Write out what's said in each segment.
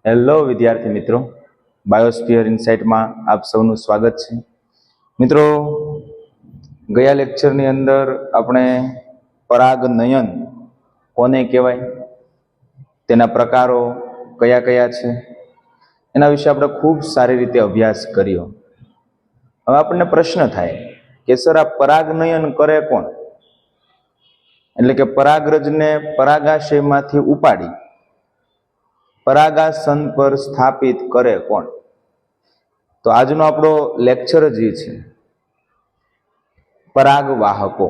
Hello વિદ્યાર્થી મિત્રો, biosphere ઇનસાઇટમાં આપ સૌનું સ્વાગત છે. મિત્રો, ગયા લેક્ચરની અંદર આપણે પરાગનયન કોને કહેવાય, તેના પ્રકારો કયા કયા છે, એના વિશે આપણે ખૂબ સારી રીતે અભ્યાસ કર્યો. હવે આપણને પ્રશ્ન થાય કે સર, આ પરાગનયન કરે કોણ? એટલે કે પરાગરજને પરાગાશયમાંથી ઉપાડી પરાગાસન પર સ્થાપિત કરે કોણ? તો આજનો આપણો લેક્ચર જ છે પરાગવાહકો,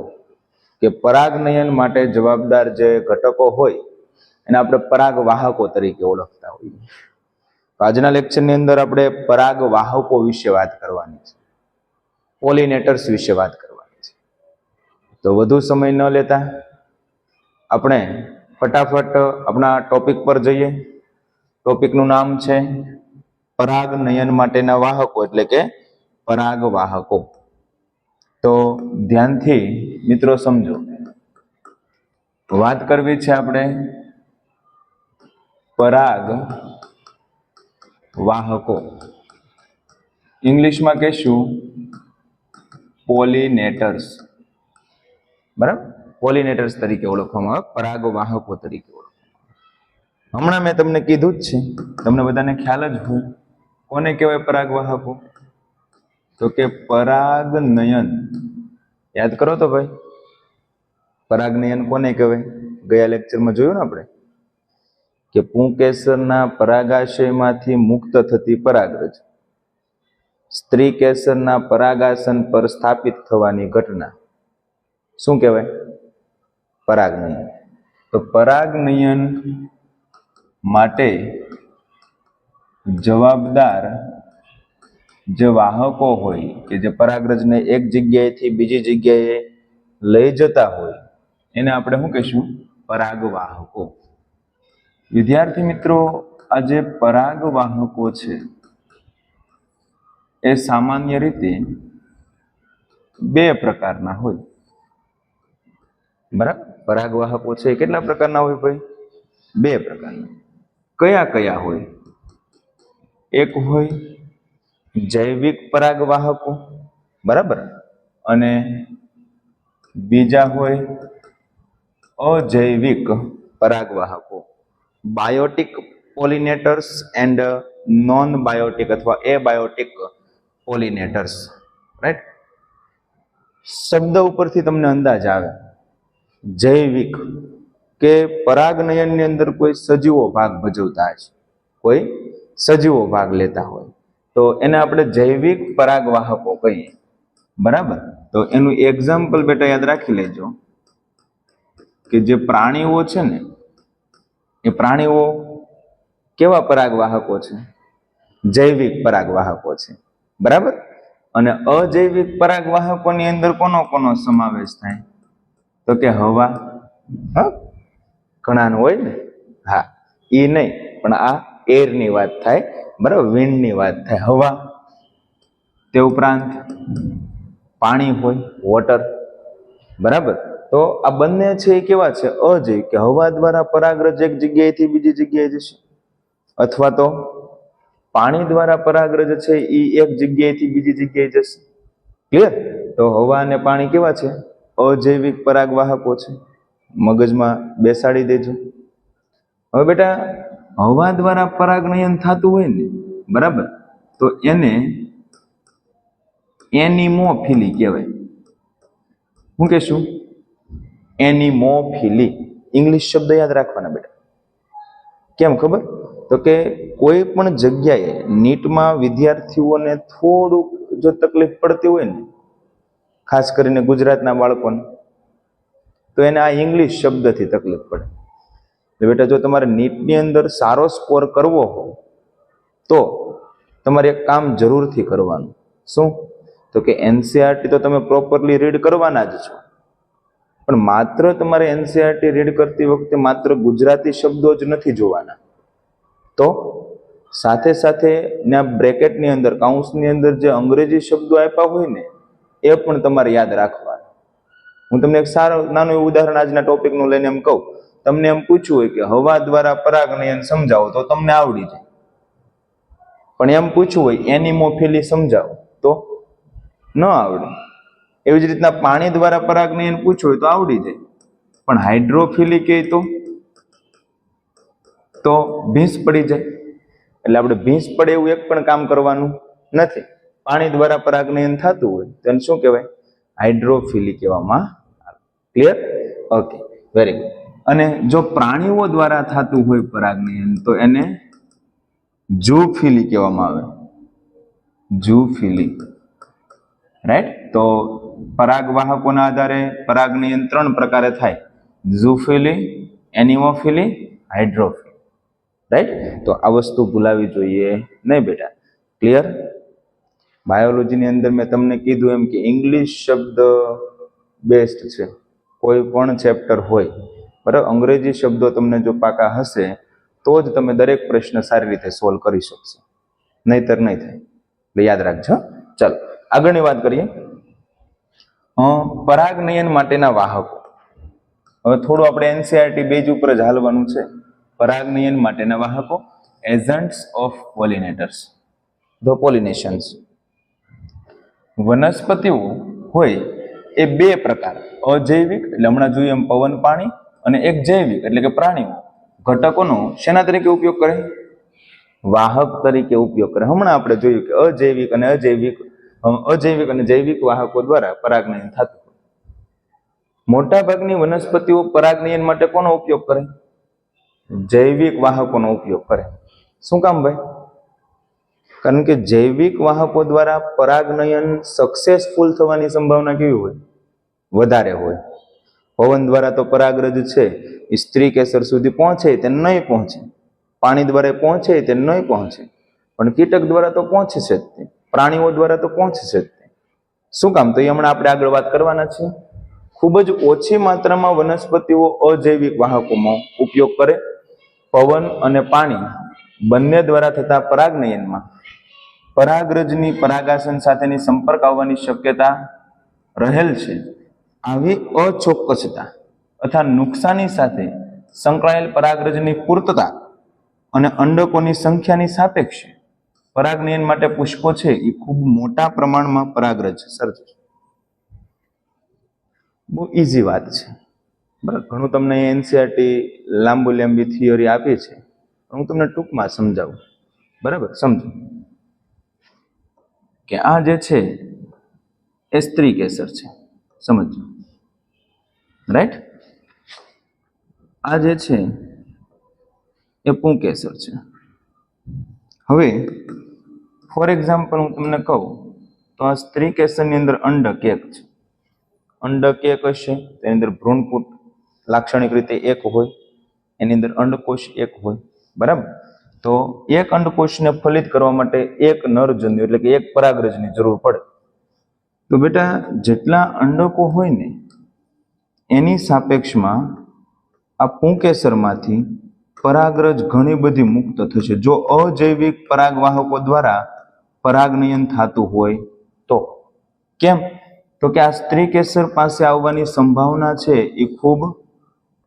કે પરાગનયન માટે જવાબદાર જે ઘટકો હોય એને આપણે પરાગવાહકો તરીકે ઓળખતા હોઈએ. આજના લેક્ચરની અંદર આપણે પરાગવાહકો વિશે વાત કરવાની છે, પોલિનેટર્સ વિશે વાત કરવાની છે. તો વધુ સમય ન લેતા આપણે ફટાફટ આપણા ટોપિક પર જઈએ. ટોપિકનું નામ છે પરાગનયન માટેના વાહકો, એટલે કે પરાગવાહકો. તો ધ્યાનથી મિત્રો સમજો, વાત કરવી છે આપણે પરાગ વાહકો. ઇંગ્લિશમાં કહેશું પોલિનેટર્સ, બરાબર? પોલિનેટર્સ તરીકે ઓળખવામાં આવે, પરાગવાહકો તરીકે ઓળખવામાં. હમણાં મેં તમને કીધું જ છે, તમને બધાને ખ્યાલ જ હોય કોને કહેવાય પરાગવાહકો. તો કે પરાગનયન. યાદ કરો તો ભાઈ, પરાગનયન કોને કહેવાય? ગયા લેક્ચરમાં જોયું ને આપણે કે પુંકેસરના પરાગાશયમાંથી મુક્ત થતી પરાગરજ સ્ત્રી કેસરના પરાગાસન પર સ્થાપિત થવાની ઘટના શું કહેવાય? પરાગનયન. તો પરાગનયન માટે જવાબદાર જે વાહકો હોય, કે જે પરાગરજને એક જગ્યાએથી બીજી જગ્યાએ લઈ જતા હોય, એને આપણે શું કહીશું? પરાગવાહકો. વિદ્યાર્થી મિત્રો, આ જે પરાગવાહકો છે એ સામાન્ય રીતે બે પ્રકારના હોય, બરાબર? પરાગવાહકો છે એ કેટલા પ્રકારના હોય ભાઈ? બે પ્રકારના. કયા કયા હોય? એક હોય જૈવિક પરાગવાહકો, બરાબર, અને બીજા હોય અજૈવિક પરાગવાહકો, બાયોટિક પોલિનેટર્સ એન્ડ નોન બાયોટિક અથવા એબાયોટિક પોલિનેટર્સ. રાઈટ? શબ્દ ઉપરથી તમને અંદાજ આવે. જૈવિક, કે પરાગનયનની અંદર કોઈ સજીવો ભાગ ભજવતા હશે, કોઈ સજીવો ભાગ લેતા હોય, તો એને આપણે જૈવિક પરાગવાહકો કહીએ, બરાબર? તો એનું એક્ઝામ્પલ બેટા યાદ રાખી લેજો કે જે પ્રાણીઓ છે ને, એ પ્રાણીઓ કેવા પરાગવાહકો છે? જૈવિક પરાગવાહકો છે, બરાબર? અને અજૈવિક પરાગવાહકોની અંદર કોનો કોનો સમાવેશ થાય? તો કે હવા. હા, ઘણા હોય ને, હા, એ નહીં, પણ આ એરની વાત થાય, બરાબર? વિન્ડની વાત થાય, હવા. તે ઉપરાંત પાણી હોય, વોટર, બરાબર? તો આ બંને છે એ કેવા છે? અજૈવિક, કે હવા દ્વારા પરાગરજ એક જગ્યાએથી બીજી જગ્યાએ જશે, અથવા તો પાણી દ્વારા પરાગરજ છે એ એક જગ્યાએથી બીજી જગ્યાએ જશે. ક્લિયર? તો હવા અને પાણી કેવા છે? અજૈવિક પરાગવાહકો છે. મગજમાં બેસાડી દેજો. હવે બેટા, હવા દ્વારા પરાગનયન થતું હોય ને, બરાબર, તો એને એનિમોફિલી કહેવાય. શું કહેશું? એનિમોફિલી. ઇંગ્લિશ શબ્દ યાદ રાખવાના બેટા. કેમ ખબર? તો કે કોઈ પણ જગ્યાએ નીટમાં વિદ્યાર્થીઓને થોડુંક જો તકલીફ પડતી હોય ને, ખાસ કરીને ગુજરાતના બાળકોને, તો એને આ ઇંગ્લિશ શબ્દથી તકલીફ પડે. બેટા, જો તમારે નીટની અંદર સારો સ્કોર કરવો હોય તો તમારે એક કામ જરૂરથી કરવાનું. શું? તો કે એનસીઆરટી તો તમે પ્રોપરલી રીડ કરવાના જ છો, પણ માત્ર તમારે એનસીઆરટી રીડ કરતી વખતે માત્ર ગુજરાતી શબ્દો જ નથી જોવાના, તો સાથે સાથે ના બ્રેકેટની અંદર, કાઉન્સની અંદર જે અંગ્રેજી શબ્દો આપ્યા હોય ને, એ પણ તમારે યાદ રાખવાના. હું તમને એક સારું નાનું એવું ઉદાહરણ આજના ટોપિકનું લઈને એમ કહું. તમને એમ પૂછ્યું હોય કે હવા દ્વારા પરાગનયન સમજાવો, તો તમને આવડી જાય. પણ એમ પૂછવું હોય એનિમોફિલી સમજાવો તો ન આવડે. એવી જ રીતના પાણી દ્વારા પરાગનયન પૂછવું હોય તો આવડી જાય, પણ હાઇડ્રોફિલી કહે તો ભીંસ પડી જાય. એટલે આપણે ભીંસ પડે એવું એક પણ કામ કરવાનું નથી. પાણી દ્વારા પરાગનયન થતું હોય તો એને શું કહેવાય? હાઇડ્રોફિલી કહેવામાં આવે. ક્લિયર? Okay, very good. અને જો પ્રાણીઓ દ્વારા થતું હોય પરાગનયન તો એને ઝૂફિલી કહેવામાં આવે. ઝૂફિલી, રાઈટ? તો પરાગવાહકોના આધારે પરાગનયન 3 પ્રકારે થાય: ઝૂફિલી, એનિમોફિલી, હાઇડ્રોફિલી. રાઈટ? તો આ વસ્તુ ભૂલાવી જોઈએ નહીં બેટા. ક્લિયર? બાયોલોજીની અંદર મેં તમને કીધું એમ કે ઇંગ્લિશ શબ્દ બેસ્ટ છે કોઈ પણ ચેપ્ટર હોય, બરાબર. અંગ્રેજી શબ્દો તમને જો પાકા હશે તો જ તમે દરેક પ્રશ્ન સારી રીતે સોલ્વ કરી શકશો, નહીતર નહીં થાય. એટલે યાદ રાખજો. ચાલો આગળની વાત કરીએ. પરાગનયન માટેના વાહકો. હવે થોડું આપણે એનસીઆરટી બેઝ ઉપર જ હાલવાનું છે. પરાગનયન માટેના વાહકો, એજન્ટ્સ ઓફ પોલિનેટર્સ, ધ પોલિનેશન્સ. વનસ્પતિઓ હોય એ 2 પ્રકાર, અજૈવિક એટલે હમણાં જોઈએ એમ પવન, પાણી, અને એક જૈવિક એટલે કે પ્રાણીઓ ઘટકોનો શેના તરીકે ઉપયોગ કરે? વાહક તરીકે ઉપયોગ કરે. હમણાં આપણે જોયું કે અજૈવિક અને જૈવિક વાહકો દ્વારા પરાગનયન થતું. મોટા ભાગની વનસ્પતિઓ પરાગનયન માટે કોનો ઉપયોગ કરે? જૈવિક વાહકોનો ઉપયોગ કરે. શું કામ ભાઈ? કારણ કે જૈવિક વાહકો દ્વારા પરાગનયન સક્સેસફુલ થવાની સંભાવના કેવી હોય? વધારે હોય. પવન દ્વારા તો પરાગરજ છે એ સ્ત્રી કેસર સુધી પહોંચે તે નહીં પહોંચે, પાણી દ્વારા પહોંચે તે નહીં પહોંચે, પણ કીટક દ્વારા તો પહોંચે છે જ તે, પ્રાણીઓ દ્વારા તો પહોંચે છે જ તે. શું કામ? તો એ હમણાં આપણે આગળ વાત કરવાના છીએ. ખૂબ જ ઓછી માત્રામાં વનસ્પતિઓ અજૈવિક વાહકોમાં ઉપયોગ કરે. પવન અને પાણી બંને દ્વારા થતા પરાગનયનમાં પરાગરજની પરાગાસન સાથેની સંપર્ક આવવાની શક્યતા રહેલ છે. આવી અચોક્કસતા તથા નુકસાની સાથે સંકળાયેલ પરાગરજની પૂર્તતા અને અંડકોની સંખ્યાની સાપેક્ષે પરાગનયન માટે પુષ્પો છે એ ખૂબ મોટા પ્રમાણમાં પરાગરજ સર્જે. બહુ ઇઝી વાત છે, બરાબર. ઘણું તમને એનસીઆરટી લાંબી થિયરી આપી છે, હું તમને ટૂંકમાં સમજાવું, બરાબર. સમજો કે આ જે છે એ સ્ત્રી કેસર છે, સમજો, રાઈટ? આ જે છે એ પુંકેસર છે. હવે ફોર એક્ઝામ્પલ હું તમને કહું તો આ સ્ત્રી કેસરની અંદર અંડક 1 છે. અંડક 1 હશે, તેની અંદર ભ્રૂણપુટ લાક્ષણિક રીતે 1 હોય, એની અંદર અંડકોશ 1 હોય, બરાબર. તો એક અંડકોશને ફલિત કરવા માટે 1 નરજન્યુ એટલે કે 1 પરાગરજની જરૂર પડે. તો બેટા જેટલા અંડકો હોય ને એની સાપેક્ષમાં આ પુંકેસરમાંથી પરાગરજ ઘણી બધી મુક્ત થશે જો અજૈવિક પરાગવાહકો દ્વારા પરાગનયન થતું હોય તો. કેમ? તો કે આ સ્ત્રી કેસર પાસે આવવાની સંભાવના છે એ ખૂબ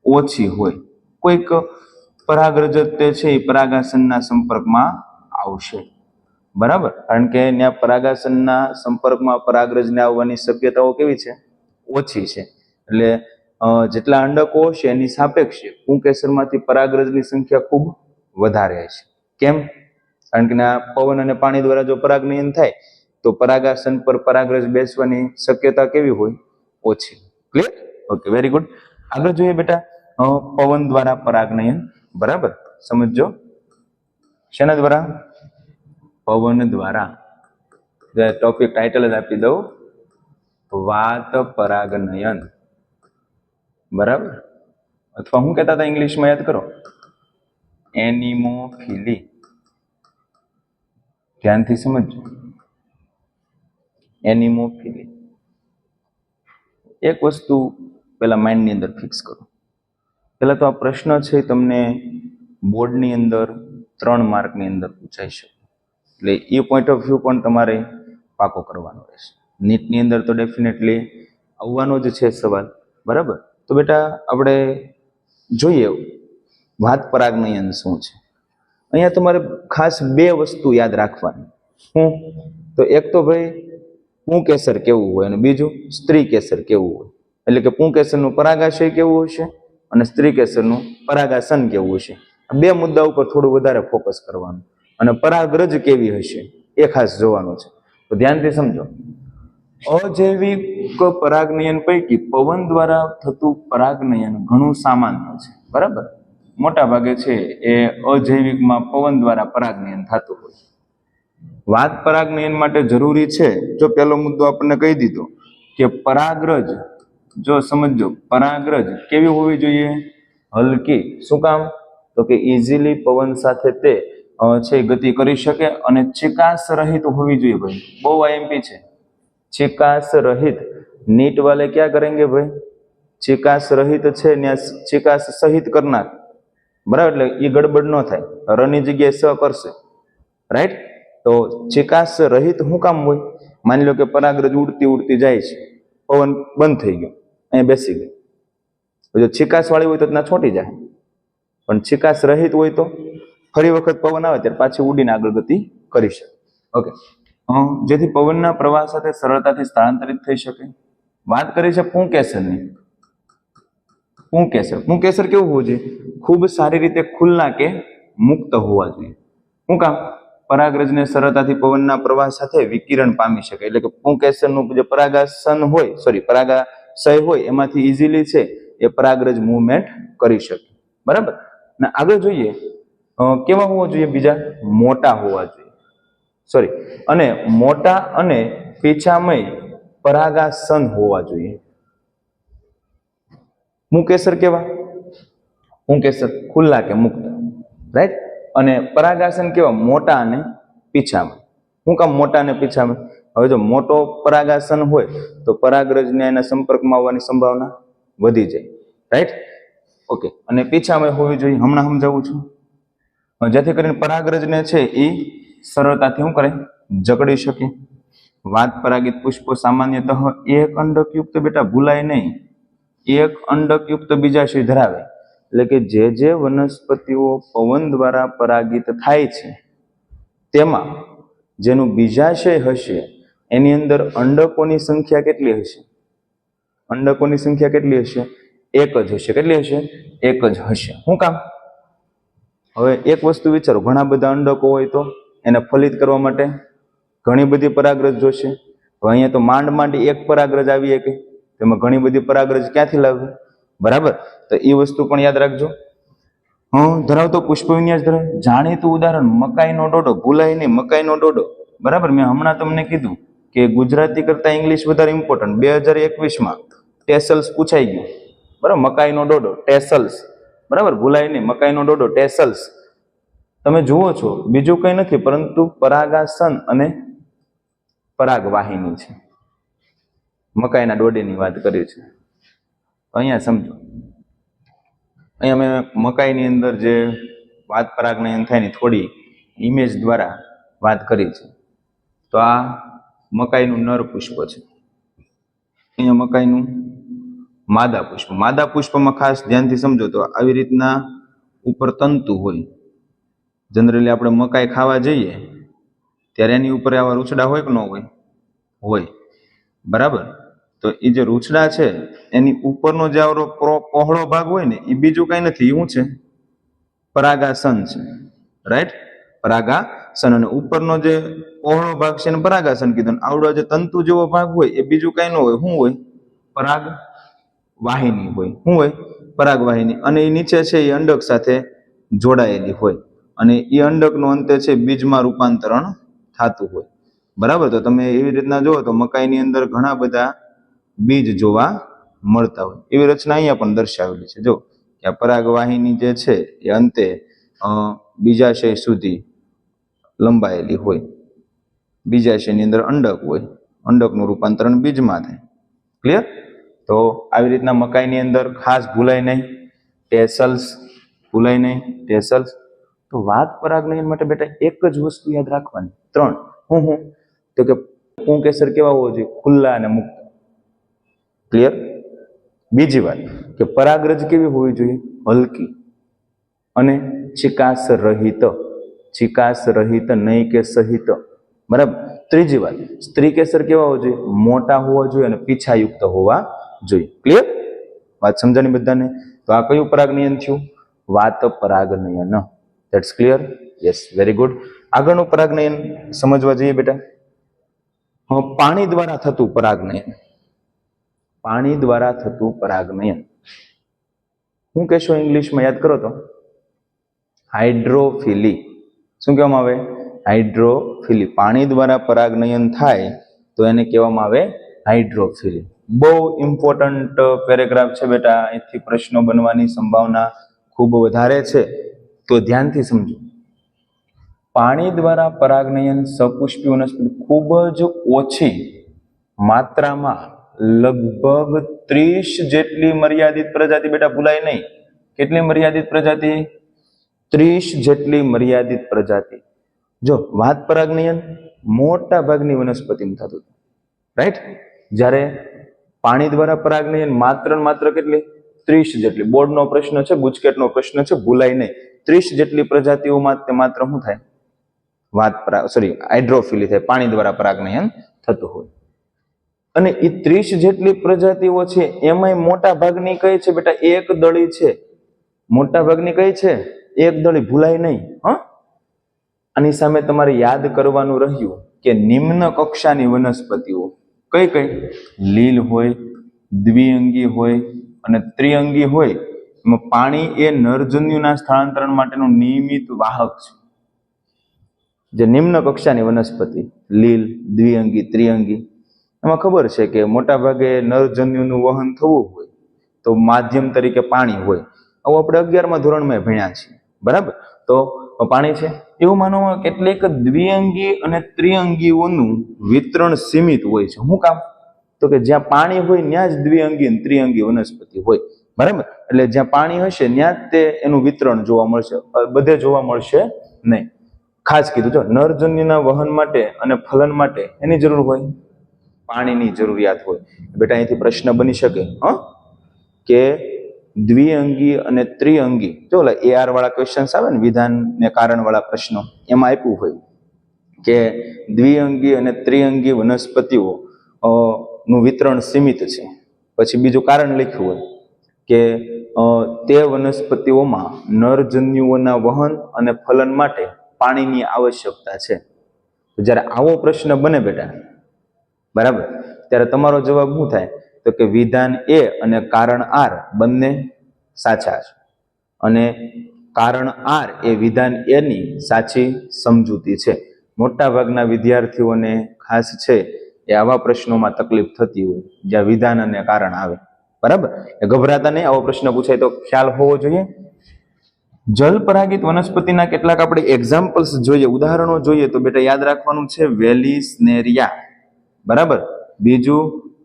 ઓછી હોય. કોઈક પરાગરજ તે છે એ પરાગાસનના સંપર્કમાં આવશે, બરાબર. કારણ કે ત્યાં પરાગાસનના સંપર્કમાં પરાગરજને આવવાની શક્યતાઓ કેવી છે? ઓછી છે. એટલે જેટલા અંડકો હશે એની સાપેક્ષે પુંકેસરમાંથી પરાગરજની સંખ્યા ખૂબ વધારે હશે. કેમ? કારણ કે પવન અને પાણી દ્વારા જો પરાગનયન થાય તો પરાગાસન પર પરાગરજ બેસવાની શક્યતા કેવી હોય? ઓછી. ક્લિયર? Okay, very good. આગળ જોઈએ બેટા પવન દ્વારા પરાગનયન, બરાબર. સમજો શેના દ્વારા? પવન દ્વારા. ટોપિક ટાઇટલ જ આપી દઉં, વાત પરાગનયન, બરાબર. અથવા હું કહેતા હતા ઇંગ્લિશમાં યાદ કરો, એનિમોફિલી. ધ્યાનથી સમજો, એનિમોફિલી. એક વસ્તુ પેલા માઇન્ડની અંદર ફિક્સ કરો. પેલા તો આ પ્રશ્ન છે તમને બોર્ડની અંદર 3 માર્કની અંદર પૂછાઈ શકે, એટલે એ પોઈન્ટ ઓફ વ્યૂ પણ તમારે પાકો કરવાનો રહેશે. નીટની અંદર તો ડેફિનેટલી આવવાનો જ છે સવાલ, બરાબર. તો બેટા આપણે જોઈએ વાત પરાગનયન શું છે. અહીંયા તમારે ખાસ બે વસ્તુ યાદ રાખવાની. હું તો એક તો ભાઈ પુંકેસર કેવું હોય અને બીજું સ્ત્રી કેસર કેવું હોય. એટલે કે પુંકેસરનું પરાગાશય કેવું હશે અને સ્ત્રી કેસરનું પરાગાસન કેવું હશે. આ બે મુદ્દા ઉપર થોડું વધારે ફોકસ કરવાનું. અને પરાગરજ કેવી હશે એ ખાસ જોવાનું છે. તો ધ્યાનથી સમજો. અજૈવિક પરાગનયન પૈકી પવન દ્વારા થતું પરાગનયન ઘણું સામાન્ય છે, બરાબર. મોટા ભાગે છે એ અજૈવિકમાં પવન દ્વારા પરાગનયન થતું હોય. વાત પરાગનયન માટે જરૂરી છે, જો પહેલો મુદ્દો આપણને કહી દીધો કે પરાગરજ, જો સમજો પરાગરજ કેવી હોવી જોઈએ? હલકી. શું કામ? તો કે ઇઝીલી પવન સાથે તે છે ગતિ કરી શકે અને ચિકાસ રહિત હોવી જોઈએ. ભાઈ બહુ આઈએમપી છે. चिकास रहित. नीट वाले क्या करेंगे भाई? चिकास रहित છે ને चिकास सहित करना, બરાબર. એટલે એ ગડબડ ન થાય, રની જગ્યાએ સ કરશે, રાઈટ. તો चिकास रहित શું કામ હોય? માની લો કે પરાગરજ ઉડતી ઉડતી જાય છે, પવન બંધ થઈ ગયો, અહીંયા બેસી ગઈ. જો चिकास વાળી હોય તો ના છોટી જાય, પણ चिकास रहित હોય તો ફરી વખત પવન આવે ત્યારે પાછી ઉડીને આગળ ગતિ કરી શકે. ઓકે. જેથી પવનના પ્રવાહ સાથે સરળતાથી સ્થળાંતરિત થઈ શકે. વાત કરી છે પુંકેસરની. પુંકેસર કેવું હોવું જોઈએ? ખૂબ સારી રીતે ખુલ્લા કે મુક્ત હોવા જોઈએ. શું કામ? પરાગરજને સરળતાથી પવનના પ્રવાહ સાથે વિકિરણ પામી શકે. એટલે કે પુંકેસરનું જે પરાગાસન હોય, પરાગાશય હોય, એમાંથી ઇઝીલી છે એ પરાગરજ મૂવમેન્ટ કરી શકે, બરાબર. ને આગળ જોઈએ કેવા હોવા જોઈએ? બીજા મોટા હોવા જોઈએ. અને મોટા અને પીછામય પરાગાસન હોવા જોઈએ. પુંકેસર કેવા? પુંકેસર ખુલ્લા કે મુક્ત, રાઈટ. અને પરાગાસન કેવા? મોટા અને પીછામય. શું કામ મોટા અને પીછામય? હવે જો મોટો પરાગાસન હોય તો પરાગરજને એના સંપર્કમાં આવવાની સંભાવના વધી જાય, રાઈટ. ઓકે. અને પીછામય હોવી જોઈએ, હમણાં સમજાવું છું. જેથી કરીને પરાગરજને છે એ સરળતાથી શું કરે? જકડી શકે. વાત પરાગિત પુષ્પો સામાન્યતઃ એક અંડકયુક્ત, બેટા ભૂલાય નહીં, એક અંડકયુક્ત બીજાશય ધરાવે. એટલે કે જે વનસ્પતિઓ પવન દ્વારા પરાગિત થાય છે તેમાં જેનું બીજાશય હશે એની અંદર અંડકોની સંખ્યા કેટલી હશે? અંડકોની સંખ્યા કેટલી હશે? એક જ હશે. કેટલી હશે? એક જ હશે. શું કામ? હવે એક વસ્તુ વિચારો, ઘણા બધા અંડકો હોય તો એને ફલિત કરવા માટે ઘણી બધી પરાગરજ જોશે. હવે અહીંયા તો માંડ એક પરાગરજ આવી શકે, તેમાં ઘણી બધી પરાગરજ ક્યાંથી લાવવી? બરાબર. તો એ વસ્તુ પણ યાદ રાખજો. ધરાવતો પુષ્પ વિન્યાસ ધરાવે. જાણીતું ઉદાહરણ મકાઈનો ડોડો. ભૂલાય નહીં, મકાઈનો ડોડો, બરાબર. મેં હમણાં તમને કીધું કે ગુજરાતી કરતા ઇંગ્લિશ વધારે ઇમ્પોર્ટન્ટ. 2021માં ટેસલ્સ પૂછાઈ ગયું, બરાબર. મકાઈનો ડોડો, ટેસલ્સ, બરાબર. ભૂલાય નહીં, મકાઈનો ડોડો, ટેસલ્સ. તમે જુઓ છો બીજું કંઈ નથી પરંતુ પરાગાસન અને પરાગવાહિની છે. મકાઈના ડોડેની વાત કરી છે. અહીંયા સમજો, અહીંયા મેં મકાઈની અંદર જે વાત પરાગનયન થાય ની થોડી ઇમેજ દ્વારા વાત કરી છે. તો આ મકાઈનું નર પુષ્પ છે, અહીંયા મકાઈનું માદા પુષ્પ. માદા પુષ્પમાં ખાસ ધ્યાનથી સમજો તો આવી રીતના ઉપર તંતુ હોય. જનરલી આપણે મકાઈ ખાવા જઈએ ત્યારે એની ઉપર આવા રૂછડા હોય કે ન હોય? હોય, બરાબર. તો એ જે રૂછડા છે એની ઉપરનો જે આવરો પહોળો ભાગ હોય ને એ બીજું કઈ નથી, શું છે? પરાગાસન છે, રાઈટ. પરાગાસન. અને ઉપરનો જે પહોળો ભાગ છે એને પરાગાસન કીધું. આવડો જે તંતુ જેવો ભાગ હોય એ બીજું કઈ ન હોય. શું હોય? પરાગ વાહિની હોય. શું હોય? પરાગવાહિની. અને એ નીચે છે એ અંડક સાથે જોડાયેલી હોય અને એ અંડકનો અંતે છે બીજમાં રૂપાંતરણ થતું હોય, બરાબર. તો તમે એવી રીતના જુઓ તો મકાઈની અંદર ઘણા બધા બીજ જોવા મળતા હોય. એવી રચના અહીંયા પણ દર્શાવેલી છે. જો કે આ પરાગવાહિની જે છે એ અંતે બીજાશય સુધી લંબાયેલી હોય. બીજાશયની અંદર અંડક હોય, અંડકનું રૂપાંતરણ બીજમાં થાય. ક્લિયર? તો આવી રીતના મકાઈની અંદર ખાસ ભૂલાય નહીં ટેસલ્સ, ભૂલાય નહીં ટેસલ્સ. તો વાત પરાગનયન માટે બેટા એક જ વસ્તુ યાદ રાખવાની, 3. હું તો કે પુંકેસર કેવા હોવો જોઈએ? ખુલ્લા અને મુક્ત. ક્લિયર? બીજી વાત કે પરાગરજ કેવી હોવી જોઈએ? હલકી અને ચિકાસ રહિત. ચિકાસ રહિત નહીં કે સહિત. બરાબર. ત્રીજી વાત, સ્ત્રી કેસર કેવા હોવા જોઈએ? મોટા હોવા જોઈએ અને પીછાયુક્ત હોવા જોઈએ. ક્લિયર? વાત સમજાણી બધાને? તો આ કયું પરાગનયન થયું? વાત પરાગનયન. That's clear? Yes, very good. આગળનું પરાગનયન સમજવા જઈએ બેટા. પાણી દ્વારા થતું પરાગનયન. પાણી દ્વારા થતું પરાગનયન શું કહેશો ઇંગ્લિશમાં? યાદ કરો તો. હાઇડ્રોફિલી. શું કહેવામાં આવે? હાઇડ્રોફિલી. પાણી દ્વારા પરાગનયન થાય તો એને કહેવામાં આવે હાઇડ્રોફિલી. બહુ ઇમ્પોર્ટન્ટ પેરેગ્રાફ છે બેટા. અહીંથી પ્રશ્નો બનવાની સંભાવના ખૂબ વધારે છે, તો ધ્યાનથી સમજો. પાણી દ્વારા પરાગનયન સપુષ્પી વનસ્પતિ ખૂબ જ ઓછી માત્રામાં, લગભગ 30 જેટલી મર્યાદિત પ્રજાતિ, બેટા ભૂલાય નહીં. કેટલી મર્યાદિત પ્રજાતિ? 30 જેટલી મર્યાદિત પ્રજાતિ. જો વાત પરાગનયન મોટા ભાગની વનસ્પતિમાં થતું હતું, રાઈટ? જ્યારે પાણી દ્વારા પરાગનયન માત્ર કેટલી? 30 જેટલી. બોર્ડનો પ્રશ્ન છે, ગુજકેટનો પ્રશ્ન છે, ભૂલાય નહીં. 30 જેટલી પ્રજાતિઓમાં તે માત્ર શું થાય? હાઇડ્રોફિલી થાય, પાણી દ્વારા પરાગનયન થતું હોય. અને એ 30 જેટલી પ્રજાતિઓ છે એમાંય મોટા ભાગની કઈ છે બેટા? એક દળી છે. મોટા ભાગની કઈ છે? એક દળી. ભૂલાય નહીં. આની સામે તમારે યાદ કરવાનું રહ્યું કે નિમ્ન કક્ષાની વનસ્પતિઓ કઈ કઈ? લીલ હોય, દ્વિઅંગી હોય અને ત્રિઅંગી હોય. એમાં પાણી એ નરજન્યુના સ્થળાંતરણ માટેનું નિયમિત વાહક છે. જે નિમ્ન કક્ષાની વનસ્પતિ, લીલ, દ્વિઅંગી, ત્રિઅંગી, એમાં ખબર છે કે મોટા ભાગે નરજન્યુનું વહન થવું હોય તો માધ્યમ તરીકે પાણી હોય. આવું આપણે 11મા ધોરણમાં ભણ્યા છીએ. બરાબર? તો પાણી છે. એવું માનવામાં કેટલીક દ્વિઅંગી અને ત્રિઅંગીઓનું વિતરણ સીમિત હોય છે. શું કામ? તો કે જ્યાં પાણી હોય ત્યાં જ દ્વિઅંગી અને ત્રિઅંગી વનસ્પતિ હોય. બરાબર? એટલે જ્યાં પાણી હશે ત્યાં જ તે એનું વિતરણ જોવા મળશે, બધે જોવા મળશે નહીં. ખાસ કીધું, જો નરજન્યુના વહન માટે અને ફલન માટે એની જરૂર હોય, પાણીની જરૂરિયાત હોય. બેટા અહીંથી પ્રશ્ન બની શકે કે દ્વિઅંગી અને ત્રિઅંગી, જો AR વાળા ક્વેશ્ચન્સ આવે ને, વિધાન ને કારણ વાળા પ્રશ્નો, એમાં આપ્યું હોય કે દ્વિઅંગી અને ત્રિઅંગી વનસ્પતિઓ નું વિતરણ સીમિત છે. પછી બીજું કારણ લખ્યું હોય કે તે વનસ્પતિઓમાં નરજન્યુઓના વહન અને ફલન માટે પાણીની આવશ્યકતા છે. જ્યારે આવો પ્રશ્ન બને બેટા, બરાબર, ત્યારે તમારો જવાબ શું થાય? તો કે વિધાન A અને કારણ R બંને સાચા છે, અને કારણ R એ વિધાન A ની સાચી સમજૂતી છે. મોટા ભાગના વિદ્યાર્થીઓને ખાસ છે એ આવા પ્રશ્નોમાં તકલીફ થતી હોય જ્યાં વિધાન અને કારણ આવે. બરાબર? એ ગભરાતા નહીં. આવો પ્રશ્ન પૂછાય તો ખ્યાલ હોવો જોઈએ. જલપરાગિત વનસ્પતિના કેટલાક આપણે એક્ઝામ્પલ્સ જોઈએ, ઉદાહરણો જોઈએ. તો બેટા યાદ રાખવાનું છે વેલિસ્નેરિયા, બરાબર, બીજું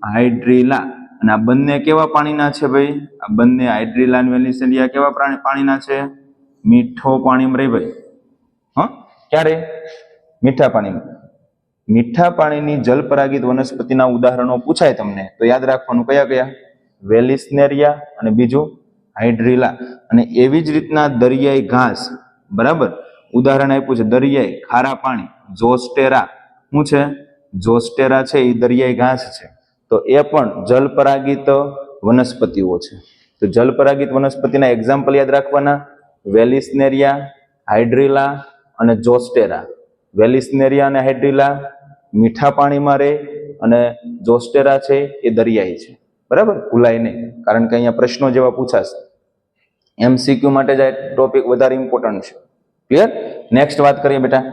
હાઇડ્રીલા. અને આ બંને કેવા પાણીના છે ભાઈ? આ બંને હાઇડ્રીલા અને વેલિસ્નેરિયા કેવા પાણીના છે? મીઠો પાણીમાં રહે ભાઈ. ક્યારે? મીઠા પાણીમાં. મીઠા પાણીની જલપરાગિત વનસ્પતિના ઉદાહરણો પૂછાય તમને તો યાદ રાખવાનું કયા કયા? વેલિસ્નેરિયા અને બીજું હાઇડ્રીલા. અને એવી જ રીતના દરિયાઈ ઘાસ, બરાબર, ઉદાહરણ આપ્યું છે દરિયાઈ ખારા પાણી, જોસ્ટેરા. શું છે? જોસ્ટેરા છે એ દરિયાઈ ઘાસ છે. તો એ પણ જલપરાગિત વનસ્પતિઓ છે. તો જલપરાગિત વનસ્પતિના એક્ઝામ્પલ યાદ રાખવાના: વેલિસ્નેરિયા, હાઇડ્રીલા અને જોસ્ટેરા. વેલિસ્નેરિયા અને હાઇડ્રીલા મીઠા પાણીમાં રહે અને જોસ્ટેરા છે એ દરિયાઈ છે. બરાબર? ભૂલાય નહીં, કારણ કે અહીંયા પ્રશ્નો જેવા પૂછાશે. MCQ માટે જ ટોપિક વધારે ઇમ્પોર્ટન્ટ છે. ક્લિયર? નેક્સ્ટ વાત કરીએ બેટા,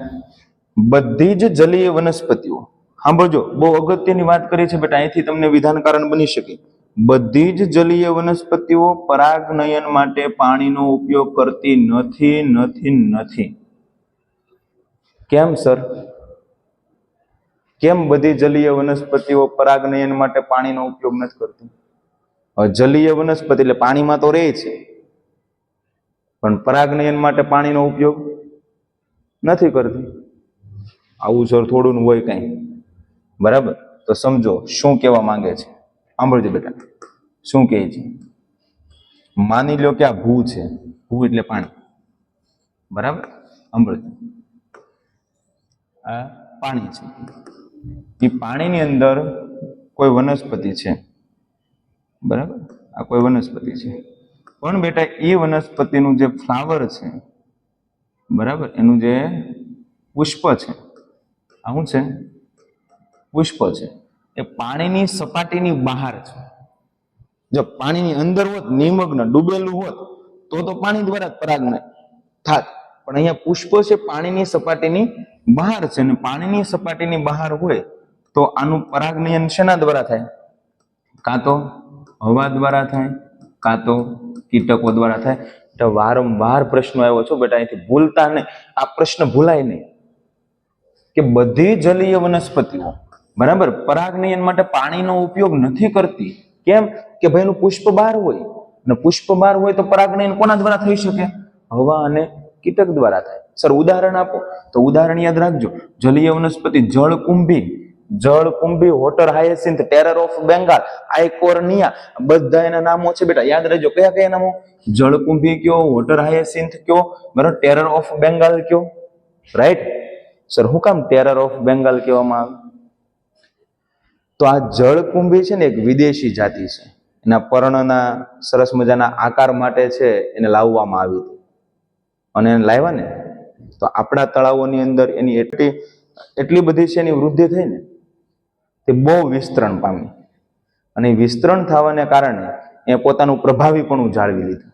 બધી જ જલીય વનસ્પતિઓ. સાંભળજો, બહુ અગત્યની વાત કરી છે બેટા, અહીંથી તમને વિધાન કારણ બની શકે. બધી જ જલીય વનસ્પતિઓ પરાગનયન માટે પાણીનો ઉપયોગ કરતી નથી. કેમ સર? કેમ બધી જલીય વનસ્પતિઓ પરાગનયન માટે પાણીનો ઉપયોગ નથી કરતી? જલીય વનસ્પતિ એટલે પાણીમાં તો રહે છે, પણ પરાગનયન માટે પાણીનો ઉપયોગ નથી કરતી. આવું સર થોડું હોય કઈ. બરાબર? તો સમજો શું કહેવા માંગે છે. સાંભળજો બેટા, શું કહે છે. માની લો કે આ ભૂ છે. ભૂ એટલે પાણી. બરાબર? સાંભળજો. આ પાણી છે. એ પાણીની અંદર કોઈ વનસ્પતિ છે, બરાબર, આ કોઈ વનસ્પતિ છે, પણ બેટા એ વનસ્પતિનું જે ફ્લાવર છે, બરાબર, એનું જે પુષ્પ છે, આ શું છે? પુષ્પ છે. એ પાણીની સપાટીની બહાર છે. જો પાણીની અંદર હોત, નિમગ્ન ડૂબેલું હોત, તો પાણી દ્વારા પરાગને થાત, પણ અહીંયા પુષ્પ છે પાણીની સપાટીની બહાર છે, અને પાણીની સપાટીની બહાર હોય તો આનું પરાગનયન શેના દ્વારા થાય? કાં તો હવા દ્વારા થાય, કાં તો કીટકો દ્વારા થાય. એટલે વારંવાર પ્રશ્નો આવ્યો છો બેટા, અહીંથી ભૂલતા નહીં, આ પ્રશ્ન ભૂલાય નહીં કે બધી જલીય વનસ્પતિઓ, બરાબર, પરાગનયન માટે પાણીનો ઉપયોગ નથી કરતી. કેમ? કે ભાઈ એનું પુષ્પ બહાર હોય, અને પુષ્પ બહાર હોય તો પરાગનયન કોના દ્વારા થઈ શકે? હવા અને કીટક દ્વારા થાય. સર ઉદાહરણ આપો, તો ઉદાહરણ યાદ રાખજો. જલીય વનસ્પતિ જળકુંભી, water hyacinth, terror of Bengal, આઇકોર્નિયા, બધા એના નામો છે બેટા, યાદ રાખજો. કયા કયા નામો? જળકુંભી કયો, વોટર હાયસિન્થ કયો, બરાબર, ટેરર ઓફ બેંગાલ કયો. રાઈટ સર, હું કામ ટેરર ઓફ બેંગાલ કહેવામાં આવે? તો આ જળકુંભી છે ને એક વિદેશી જાતિ છે. એના પર્ણના સરસ મજાના આકાર માટે છે એને લાવવામાં આવી હતી, અને એને લાવ્યા ને તો આપણા તળાવોની અંદર એની એટલી બધી છે એની વૃદ્ધિ થઈ ને, તે બહુ વિસ્તરણ પામી, અને વિસ્તરણ થવાને કારણે એ પોતાનું પ્રભાવીપણું જાળવી લીધું,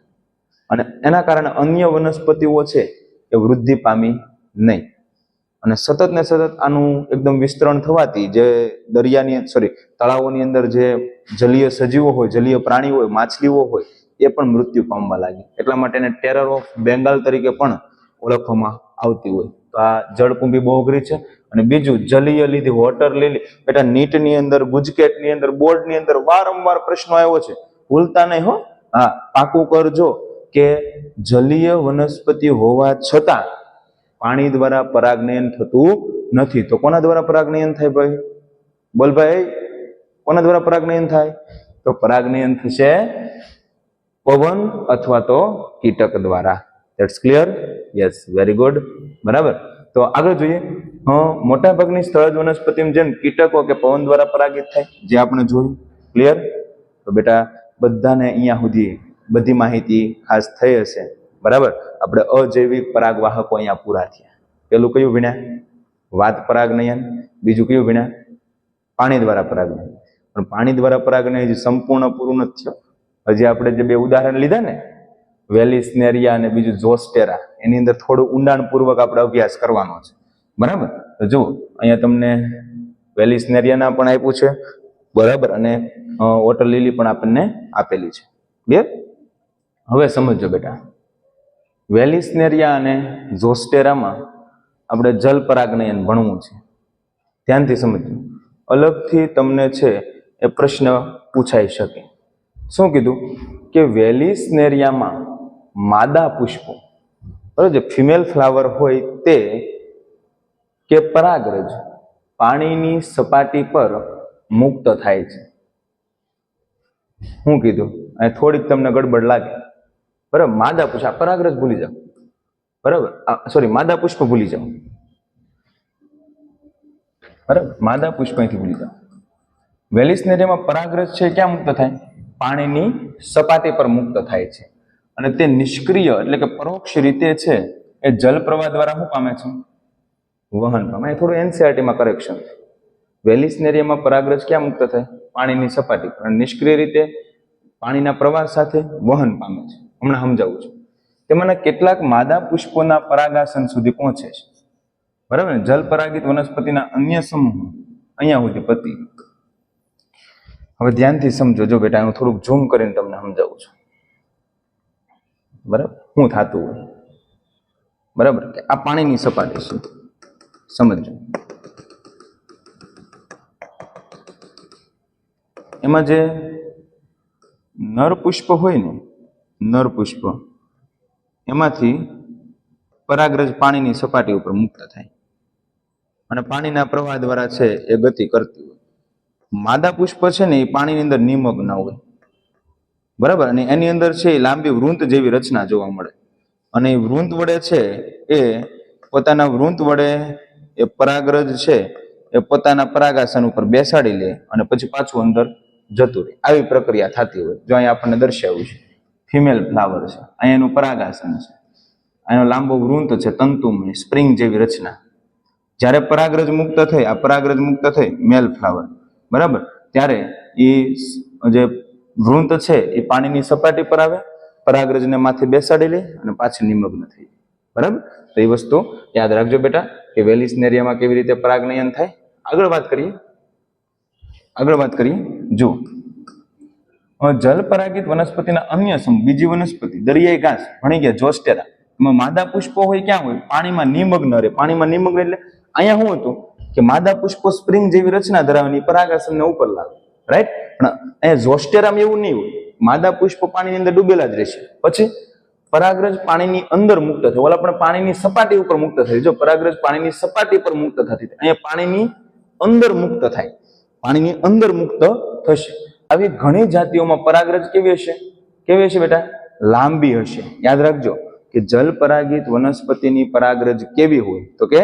અને એના કારણે અન્ય વનસ્પતિઓ છે એ વૃદ્ધિ પામી નહીં. અને સતત ને સતત આનું એકદમ વિસ્તરણ થવાથી જે તળાવોની અંદર જે જલીય સજીવો હોય, જલીય પ્રાણીઓ હોય, માછલીઓ હોય, એ પણ મૃત્યુ પામવા લાગી. એટલા માટે એને ટેરર ઓફ બેંગાલ તરીકે પણ ઓળખવામાં આવતી હોય. તો આ જળકુંભી બહુ અઘરી છે. અને બીજું જલીય લીધી, વોટર લીલી, બેટા નીટની અંદર, ગુજકેટની અંદર, બોર્ડની અંદર વારંવાર પ્રશ્નો આવ્યો છે, ભૂલતા નહીં હો. હા, પાકું કરજો કે જલીય વનસ્પતિ હોવા છતાં પાણી દ્વારા પરાગનયન થતું નથી. તો કોના દ્વારા પરાગનયન થાય ભાઈ? બોલ ભાઈ, કોના દ્વારા પરાગનયન થાય? તો પરાગનયન થશે પવન અથવા તો કીટક દ્વારા. That's clear? Yes, very good. બરાબર. તો આગળ જોઈએ. મોટા ભાગની સ્થળજ વનસ્પતિમાં જેમ કીટકો કે પવન દ્વારા પરાગિત થાય, જે આપણે જોયું. ક્લિયર? તો બેટા બધાને અહીંયા સુધી બધી માહિતી ખાસ થઈ હશે. બરાબર. આપણે અજૈવિક પરાગવાહકો અહીંયા પૂરા થયા. પેલું કયું ભણ્યા? વાત પરાગનયન. બીજું કયું ભણ્યા? પાણી દ્વારા પરાગનયન. પણ પાણી દ્વારા પરાગનયન હજી સંપૂર્ણ પૂરું નથી થયું. હજી આપણે જે બે ઉદાહરણ લીધા ને, વેલિસ્નેરિયા અને બીજું ઝોસ્ટેરા, એની અંદર થોડું ઊંડાણપૂર્વક આપણે અભ્યાસ કરવાનો છે. બરાબર. તો જુઓ, અહીંયા તમને વેલિસ્નેરિયાના પણ આપ્યું છે, બરાબર, અને વોટર લીલી પણ આપણને આપેલી છે. ક્લિયર? હવે સમજો બેટા, વેલિસ્નેરિયા અને ઝોસ્ટેરામાં આપણે જલ પરાગનયન ભણવું છે. ધ્યાનથી સમજજો. અલગથી તમને છે એ પ્રશ્ન પૂછાઈ શકે. શું કીધું? કે વેલિસ્નેરિયામાં માદા પુષ્પો, બરાબર, જે ફિમેલ ફ્લાવર હોય તે કે પરાગરજ પાણીની સપાટી પર મુક્ત થાય છે. શું કીધું? અહીં થોડીક તમને ગડબડ લાગે. બરાબર, માદા પુષ્પ, પરાગરજ ભૂલી જાઓ. બરાબર, સોરી, માદા પુષ્પ ભૂલી જાઓ. બરાબર, માદા પુષ્પ અહીંથી ભૂલી જાઓ. વેલિસ્નેરિયામાં પરાગરજ છે ક્યાં મુક્ત થાય? પાણીની સપાટી પર મુક્ત થાય છે. અને તે નિષ્ક્રિય એટલે કે પરોક્ષ રીતે છે એ જલ પ્રવાહ દ્વારા શું પામે છે? વહન પામે. થોડું એનસીઆરટીમાં કરેક્શન. વેલિસ્નેરિયામાં પરાગરજ ક્યાં મુક્ત થાય? પાણીની સપાટી પર. અને નિષ્ક્રિય રીતે પાણીના પ્રવાહ સાથે વહન પામે છે. હમણાં સમજાવું છું. તેમાંના કેટલાક માદા પુષ્પોના પરાગાસન સુધી પહોંચે છે. બરાબર. જલ પરાગિત વનસ્પતિના અન્ય સમૂહ અહીંયા સુધી પતી. હવે ધ્યાનથી સમજો. જો બેટા, હું થોડુંક ઝૂમ કરીને તમને સમજાવું છું. બરાબર, શું થતું હોય. બરાબર, કે આ પાણીની સપાટી છે, સમજો. એમાં જે નર પુષ્પ હોય ને, નર પુષ્પ, એમાંથી પરાગરજ પાણીની સપાટી ઉપર મુક્ત થાય અને પાણીના પ્રવાહ દ્વારા છે એ ગતિ કરતી હોય. માદા પુષ્પ છે ને એ પાણીની અંદર નિમગ્ન હોય. બરાબર. અને એની અંદર છે એ લાંબી વૃંત જેવી રચના જોવા મળે. અને એ વૃંત વડે છે એ પોતાના વૃંત વડે એ પરાગરજ છે એ પોતાના પરાગાસન ઉપર બેસાડી લે અને પછી પાછું અંદર જતું રહે. આવી પ્રક્રિયા થતી હોય. જો અહીંયા આપણને દર્શાવ્યું છે ફિમેલ ફ્લાવર છે, અહીંયા એનું પરાગાસન છે, અહીંનો લાંબો વૃંત છે, તંતુમય સ્પ્રિંગ જેવી રચના. જ્યારે પરાગરજ મુક્ત થઈ, આ પરાગરજ મુક્ત થઈ મેલ ફ્લાવર, બરાબર, ત્યારે એ જે વૃંત છે એ પાણીની સપાટી પર આવે, પરાગરજને માથે બેસાડી લે અને પાછી નિમગ્ન થઈ. બરાબર, તો એ વસ્તુ યાદ રાખજો બેટા કે વેલિસ્નેરિયામાં કેવી રીતે પરાગનયન થાય. આગળ વાત કરીએ. જો જલ પરાગિત વનસ્પતિના અન્ય બીજી વનસ્પતિ દરિયાઈ ઘાસ ભણી ગયા જોસ્ટેરા, એમાં માદા પુષ્પો હોય ક્યાં હોય? પાણીમાં નિમગ્ન રહે. પાણીમાં નિમગ્ન એટલે અહીંયા શું હતું કે માદા પુષ્પો સ્પ્રિંગ જેવી રચના ધરાવવાની પરાગાસનને ઉપર લાવે, રાઈટ. પણ અહીંયા જોસ્ટેરામાં એવું નહીં હોય. માદા પુષ્પો પાણીની અંદર ડૂબેલા જ રહેશે. પછી પરાગરજ પાણીની અંદર મુક્ત થાય. ઓલા પણ પાણીની સપાટી ઉપર મુક્ત થાય. જો પરાગરજ પાણીની સપાટી પર મુક્ત થતી, અહીંયા પાણીની અંદર મુક્ત થાય, પાણીની અંદર મુક્ત થશે. આવી ઘણી જાતિઓમાં પરાગરજ કેવી હશે બેટા? લાંબી હશે. યાદ રાખજો કે જલ પરાગિત વનસ્પતિની પરાગરજ કેવી હોય તો કે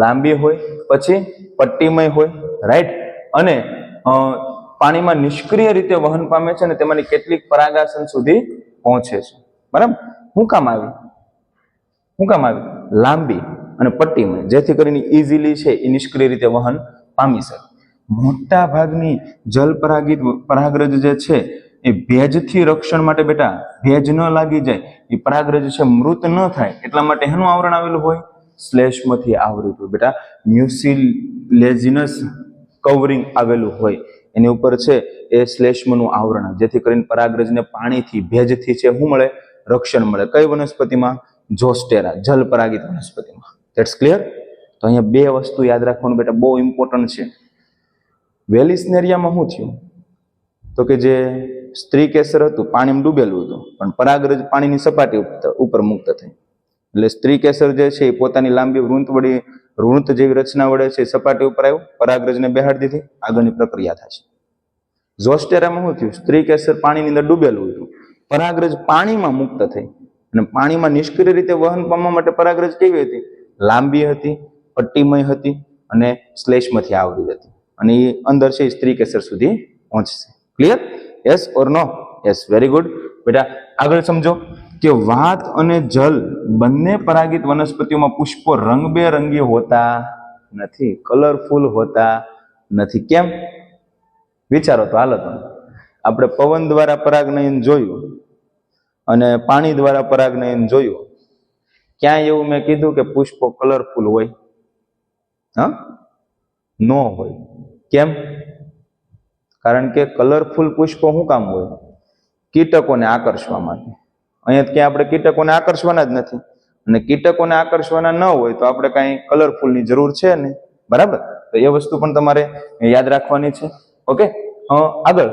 લાંબી હોય, પછી પટ્ટીમય હોય, રાઈટ, અને પાણીમાં નિષ્ક્રિય રીતે વહન પામે છે અને તેમાંની કેટલીક પરાગાસન સુધી પહોંચે છે. બરાબર, શું કામ આવી? લાંબી અને પટ્ટીમય, જેથી કરીને ઇઝીલી છે એ નિષ્ક્રિય રીતે વહન પામી શકે. મોટા ભાગની જલ પરાગરજ જે છે એ ભેજથી રક્ષણ માટે બેટા, ભેજ ન લાગી જાય, એ પરાગરજ છે મૃત ન થાય એટલા માટે એનું આવરણ આવેલું હોય, શ્લેષ્મથી આવૃત હોય બેટા. મ્યુસિલેજિનસ કવરિંગ આવેલું હોય, એની ઉપર છે એ શ્લેષ્મનું આવરણ, જેથી કરીને પરાગરજને પાણીથી, ભેજથી છે શું મળે? રક્ષણ મળે. કઈ વનસ્પતિમાં? જોસ્ટેરા, જલ પરાગિત વનસ્પતિમાં. That's clear. તો અહીંયા બે વસ્તુ યાદ રાખવાનું બેટા, બહુ ઇમ્પોર્ટન્ટ છે. વેલિસ્નેરિયામાં શું થયું તો કે જે સ્ત્રી કેસર હતું પાણીમાં ડૂબેલું હતું, પણ પરાગરજ પાણીની સપાટી ઉપર મુક્ત થઈ. એટલે સ્ત્રી કેસર જે છે એ પોતાની લાંબી વૃંત જેવી રચના વડે છે સપાટી ઉપર આવ્યું, પરાગરજને બેહાડી દીધી, આગળની પ્રક્રિયા થશે. જોસ્ટેરામાં શું થયું? સ્ત્રી કેસર પાણીની અંદર ડૂબેલું હતું, પરાગરજ પાણીમાં મુક્ત થઈ અને પાણીમાં નિષ્ક્રિય રીતે વહન પામવા માટે પરાગરજ કેવી હતી? લાંબી હતી, પટ્ટીમય હતી અને શ્લેષ્મથી આવૃત હતી, અને એ અંદર છે સ્ત્રી કેસર સુધી પહોંચશે. Clear? Yes or no? Yes, very good બેટા. આગળ સમજો કે વાત અને જલ બંને પરાગિત વનસ્પતિઓમાં પુષ્પો રંગબેરંગી હોતા નથી, કલરફુલ હોતા નથી. કેમ? વિચારો તો. હાલો, તમે આપણે પવન દ્વારા પરાગનયન જોયું અને પાણી દ્વારા પરાગનયન જોયું. ક્યાંય એવું મેં કીધું કે પુષ્પો કલરફુલ હોય? નો હોય. કેમ? કારણ કે કલરફુલ પુષ્પો શું કામ હોય? કીટકોને આકર્ષવા માટે. અહીંયા ક્યાં આપણે કીટકોને આકર્ષવાના જ નથી, અને કીટકોને આકર્ષવાના ન હોય તો આપણે કાંઈ કલરફુલની જરૂર છે ને. બરાબર, તો એ વસ્તુ પણ તમારે યાદ રાખવાની છે. ઓકે, આગળ.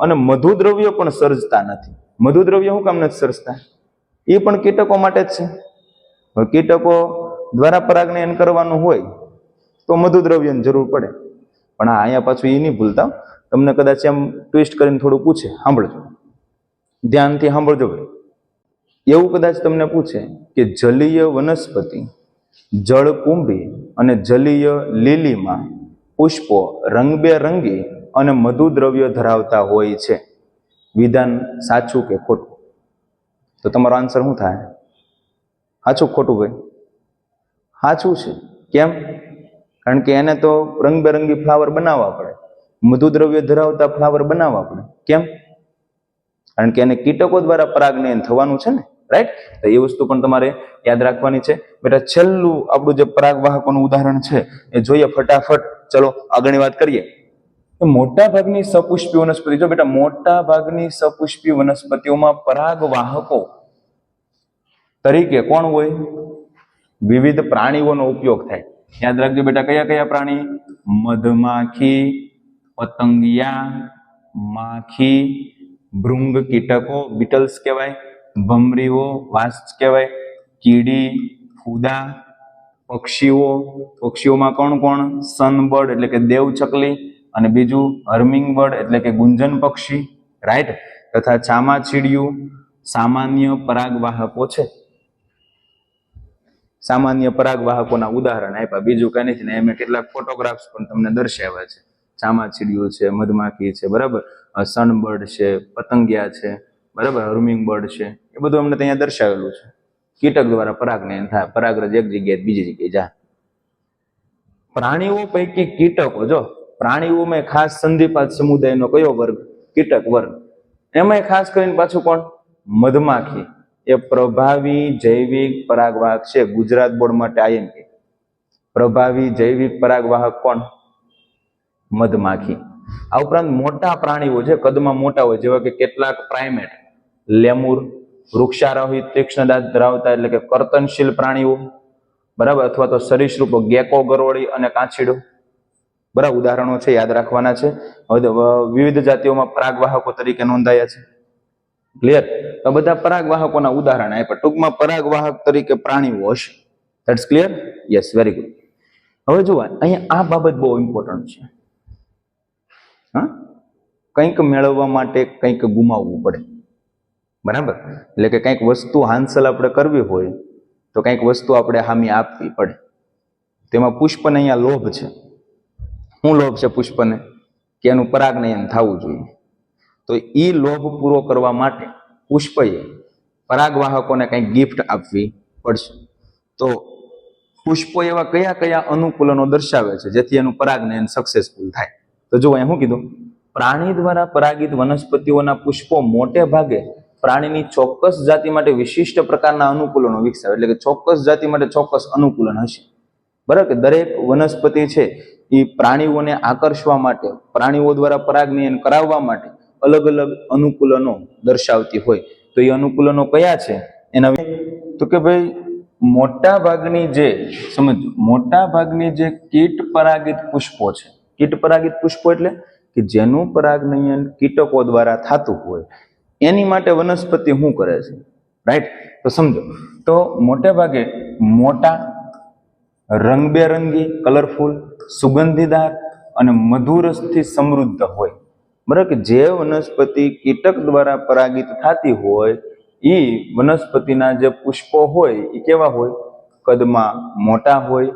અને મધુદ્રવ્ય પણ સર્જતા નથી. મધુદ્રવ્ય શું કામ નથી સર્જતા? એ પણ કીટકો માટે જ છે. કીટકો દ્વારા પરાગનયન કરવાનું હોય તો મધુદ્રવ્યની જરૂર પડે. પણ અહીંયા પાછું એ નહીં ભૂલતા, તમને કદાચ એમ ટ્વિસ્ટ કરીને થોડું પૂછે, સાંભળજો, ધ્યાનથી સાંભળજો ભાઈ. એવું કદાચ તમને પૂછે કે જલીય વનસ્પતિ, જળકુંભી અને જલીય લીલીમાં પુષ્પો રંગબેરંગી અને મધુદ્રવ્ય ધરાવતા હોય છે. વિધાન સાચું કે ખોટું? તો તમારો આન્સર શું થાય? સાચું ખોટું ભાઈ? સાચું છે. કેમ? કારણ કે એને તો રંગબેરંગી ફ્લાવર બનાવવા પડે, મધુદ્રવ્ય ધરાવતા ફ્લાવર બનાવવા પડે. કેમ? કારણ કે એને કીટકો દ્વારા પરાગનયન થવાનું છે ને, રાઈટ. તો એ વસ્તુ પણ તમારે યાદ રાખવાની છે બેટા. છેલ્લું આપણું જે પરાગવાહકોનું ઉદાહરણ છે એ જોઈએ ફટાફટ. ચલો આગળની વાત કરીએ. મોટા ભાગની સપુષ્પી વનસ્પતિ, જો બેટા મોટા ભાગની સપુષ્પી વનસ્પતિઓમાં પરાગવાહકો તરીકે કોણ હોય? વિવિધ પ્રાણીઓનો ઉપયોગ થાય. યાદ રાખજો બેટા, કયા કયા પ્રાણી? મધમાખી, પતંગિયા, માખી, ભૃંગ કીટકો, બીટલ્સ કહેવાય, ભમરીઓ, વાસ્પ કહેવાય, કીડી, ફૂદા, પક્ષીઓમાં કોણ કોણ? સનબર્ડ એટલે કે દેવ ચકલી, અને બીજું હર્મિંગ બર્ડ એટલે કે ગુંજન પક્ષી, રાઈટ. તથા ચામાચીડિયું સામાન્ય પરાગવાહકો છે. સામાન્ય પરાગવાહકોના ઉદાહરણ આપ્યા, બીજું કઈ નથી ને. એમ કેટલાક ફોટોગ્રાફ્સ પણ તમને દર્શાવ્યા છે. ચામાચીડિયું છે, મધમાખી છે, બરાબર, સનબર્ડ છે, પતંગિયા છે, બરાબર, હર્મિંગ બર્ડ છે, એ બધું અમને ત્યાં દર્શાવેલું છે. કીટક દ્વારા પરાગનયન થાય, પરાગરજ એક જગ્યાએ બીજી જગ્યાએ જાય. પ્રાણીઓ પૈકી કીટકો, જો પ્રાણીઓમાં ખાસ સંધિપાત સમુદાયનો કયો વર્ગ? કીટક વર્ગ. એમાં ખાસ કરીને પાછું કોણ? મધમાખી. એ પ્રભાવી જૈવિક પરાગવાહક છે. ગુજરાત બોર્ડ માટે આઈએમપી. પ્રભાવી જૈવિક પરાગવાહક કોણ? મધમાખી. આ ઉપરાંત મોટા પ્રાણીઓ છે, કદમાં મોટા હોય, જેવા કે કેટલાક પ્રાઇમેટ, લેમુર, વૃક્ષારોહી તીક્ષ્ણ દાંત ધરાવતા એટલે કે કર્તનશીલ પ્રાણીઓ, બરાબર, અથવા તો સરીસૃપો, ગેકો, ગરોળી અને કાછીડો, બરાબર, ઉદાહરણો છે, યાદ રાખવાના છે. હવે વિવિધ જાતિઓમાં પરાગવાહકો તરીકે નોંધાયા છે. ક્લિયર? તો બધા પરાગવાહકોના ઉદાહરણ આપ્યા. ટૂંકમાં પરાગવાહક તરીકે પ્રાણીઓ હશે. That's clear? Yes, very good. હવે જુઓ, અહીંયા આ બાબત બહુ ઇમ્પોર્ટન્ટ છે. હા, કંઈક મેળવવા માટે કંઈક ગુમાવવું પડે, બરાબર. એટલે કે કંઈક વસ્તુ હાંસલ આપણે કરવી હોય તો કંઈક વસ્તુ આપણે હામી આપવી પડે. તેમાં પુષ્પને અહીંયા લોભ છે. શું લોભ છે પુષ્પને? કે એનું પરાગનયન થવું જોઈએ. તો એ લોભ પૂરો કરવા માટે પુષ્પએ પરાગવાહકોને કંઈક ગિફ્ટ આપવી પડશે. તો પુષ્પો એવા કયા કયા અનુકૂલનો દર્શાવે છે જેથી એનું પરાગનયન સક્સેસફુલ થાય? તો જો અહીંયા શું કીધું? પ્રાણી દ્વારા પરાગિત વનસ્પતિઓના પુષ્પો મોટે ભાગે પ્રાણીની ચોક્કસ જાતિ માટે વિશિષ્ટ પ્રકારના અનુકૂલનો વિકસાવે. એટલે કે ચોક્કસ જાતિ માટે ચોક્કસ અનુકૂલન હશે, બરાબર. કે દરેક વનસ્પતિ છે એ પ્રાણીઓને આકર્ષવા માટે, પ્રાણીઓ દ્વારા પરાગનયન કરાવવા માટે અલગ અલગ અનુકૂલનો દર્શાવતી હોય. તો એ અનુકૂલનો કયા છે એના? તો કે ભાઈ મોટા ભાગની જે સમજો, મોટા ભાગની જે કીટ પરાગિત પુષ્પો છે. કીટ પરાગિત પુષ્પો એટલે કે જેનું પરાગનયન કીટકો દ્વારા થતું હોય એની માટે વનસ્પતિ શું કરે છે? રાઈટ? તો સમજો, તો મોટે ભાગે મોટા, રંગબેરંગી, કલરફુલ, સુગંધીદાર અને મધુરસથી સમૃદ્ધ હોય, બરાબર. કે જે વનસ્પતિ કીટક દ્વારા પરાગિત થતી હોય એ વનસ્પતિના જે પુષ્પો હોય એ કેવા હોય? કદમાં મોટા હોય,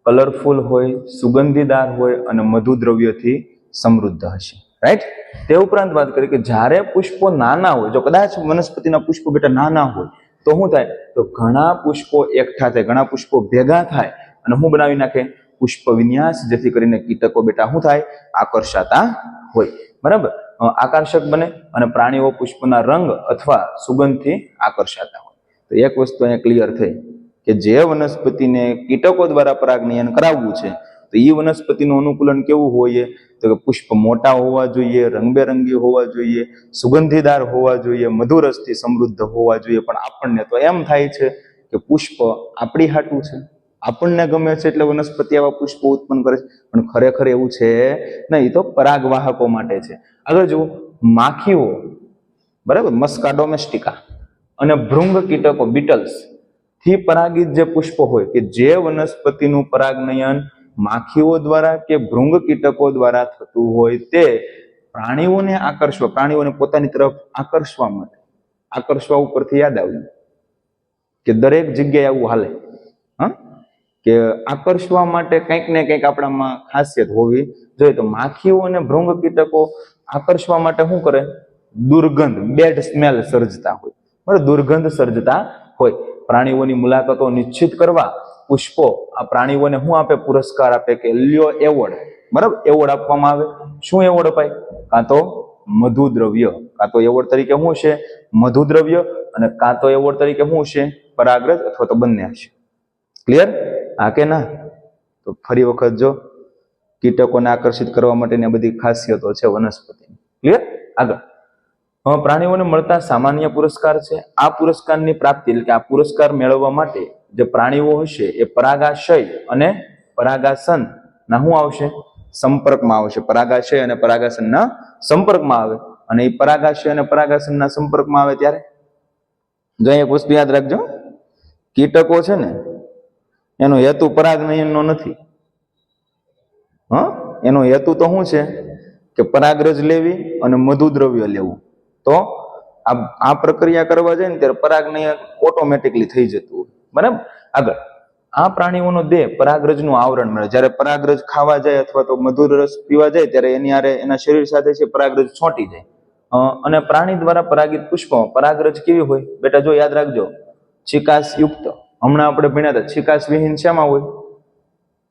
કલરફુલ હોય, સુગંધીદાર હોય અને મધુદ્રવ્યથી સમૃદ્ધ હશે. રાઈટ? તે ઉપરાંત વાત કરીએ કે જ્યારે પુષ્પો નાના હોય, જો કદાચ વનસ્પતિના પુષ્પો બેટા નાના હોય તો શું થાય? તો ઘણા પુષ્પો એકઠા થાય, ઘણા પુષ્પો ભેગા થાય અને શું બનાવી નાખે? પુષ્પ વિન્યાસ, જેથી કરીને કીટકો બેટા શું થાય? આકર્ષાતા હોય, બરાબર, આકર્ષક બને અને પ્રાણીઓ પુષ્પના રંગ અથવા સુગંધથી આકર્ષાતા હોય. તો એક વસ્તુ અહીંયા ક્લિયર થઈ કે જે વનસ્પતિને કીટકો દ્વારા પરાગનયન કરાવવું છે તો એ વનસ્પતિનું અનુકૂલન કેવું હોય? તો કે પુષ્પ મોટા હોવા જોઈએ, રંગબેરંગી હોવા જોઈએ, સુગંધીદાર હોવા જોઈએ, મધુરસથી સમૃદ્ધ હોવા જોઈએ. પણ આપણને તો એમ થાય છે કે પુષ્પ આપણી હાટું છે, આપણને ગમે છે એટલે વનસ્પતિ આવા પુષ્પો ઉત્પન્ન કરે છે, પણ ખરેખર એવું છે નહીં. તો પરાગવાહકો માટે છે. આગળ જુઓ, માખીઓ, બરાબર, મસ્કા ડોમેસ્ટિકા અને ભૃંગ કીટકો, બીટલ્સ થી પરાગિત જે પુષ્પો હોય કે જે વનસ્પતિનું પરાગનયન માખીઓ દ્વારા કે ભૃંગ કીટકો દ્વારા થતું હોય તે પ્રાણીઓને આકર્ષવા, પ્રાણીઓને પોતાની તરફ આકર્ષવા માટે, આકર્ષવા ઉપરથી યાદ આવ્યું કે દરેક જગ્યાએ આવું હાલે, હા, કે આકર્ષવા માટે કંઈક ને કંઈક આપણામાં ખાસિયત હોવી જોઈએ. તો માખીઓ અને ભૃંગ કીટકો આકર્ષવા માટે શું કરે? દુર્ગંધ, બેડ સ્મેલ સર્જતા હોય, બરાબર, દુર્ગંધ સર્જતા હોય. પ્રાણીઓની મુલાકાતો નિશ્ચિત કરવા પુષ્પો આ પ્રાણીઓને શું આપે? પુરસ્કાર આપે કે લ્યો એવોર્ડ, બરાબર, એવોર્ડ આપવામાં આવે. શું એવોર્ડ અપાય? કાં તો મધુદ્રવ્ય, કાં તો એવોર્ડ તરીકે શું છે? મધુદ્રવ્ય, અને કાં તો એવોર્ડ તરીકે શું છે? પરાગરજ, અથવા તો બંને હશે. ક્લિયર? હા કે ના? તો ફરી વખત જો, કીટકોને આકર્ષિત કરવા માટેની બધી ખાસિયતો છે વનસ્પતિની. ક્લિયર? આગળ, પ્રાણીઓને મળતા સામાન્ય પુરસ્કાર છે. આ પુરસ્કારની પ્રાપ્તિ, એટલે કે આ પુરસ્કાર મેળવવા માટે જે પ્રાણીઓ હશે એ પરાગાશય અને પરાગાસન ના શું આવશે? સંપર્કમાં આવશે. પરાગાશય અને પરાગાસનના સંપર્કમાં આવે, અને એ પરાગાશય અને પરાગાસનના સંપર્કમાં આવે ત્યારે જો એક વસ્તુ યાદ રાખજો, કીટકો છે ને એનો હેતુ પરાગનયનનો નથી. એનો હેતુ તો શું છે? કે પરાગરજ લેવી અને મધુદ્રવ્ય લેવું. તો આ પ્રક્રિયા કરવા જાય ને ત્યારે પરાગનયન ઓટોમેટિકલી થઈ જતું હોય, બરાબર. આગળ, આ પ્રાણીઓનો દેહ પરાગરજનું આવરણ મળે. જ્યારે પરાગરજ ખાવા જાય અથવા તો મધુર રસ પીવા જાય ત્યારે એની હારે એના શરીર સાથે છે પરાગરજ છોંટી જાય. અને પ્રાણી દ્વારા પરાગિત પુષ્પમાં પરાગરજ કેવી હોય બેટા? જો યાદ રાખજો, ચિકાસ યુક્ત. હમણાં આપણે ભણ્યા હતા, ચિકાસ વિહીન શેમાં હોય?